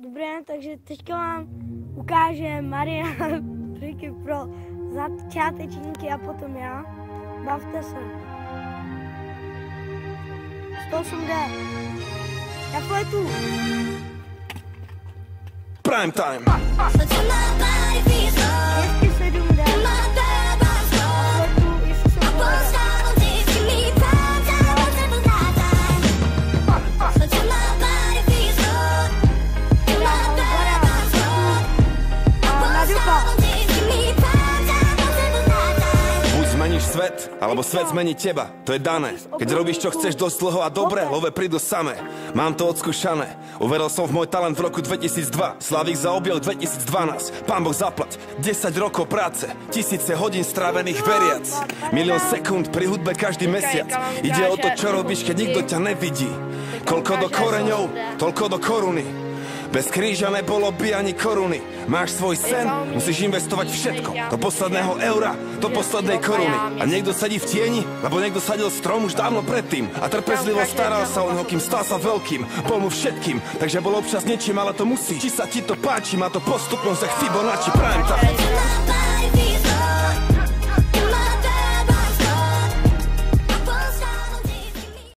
Dobré, takže teďka vám ukáže Marian triky pro začátečníky a potom já. Bavte se. 108D. Já pojedu. Prime time. 207D. Svet, alebo svet zmení teba, to je dané. Keď robíš, čo chceš dosť dlho a dobre, love prídu samé. Mám to odskúšané, uveril som v môj talent v roku 2002. Slavík zaobjel 2012, pán Boh zaplať. 10 rokov práce, tisíce hodín strávených veriac. Milión sekúnd pri hudbe každý mesiac. Ide o to, čo robíš, keď nikto ťa nevidí. Koľko do koreňov, toľko do koruny. Bez kríža nebolo by ani koruny. Máš svoj sen, musíš investovať všetko. Do posledného eura, do poslednej koruny. A niekto sedí v tieni, lebo niekto sadil strom už dávno predtým. A trpezlivo staral sa o neho, kým stal sa veľkým. Bol mu všetkým, takže bol občas niečím, ale to musí. Či sa ti to páči, má to postupnosť jak Fibonacci. Prime time.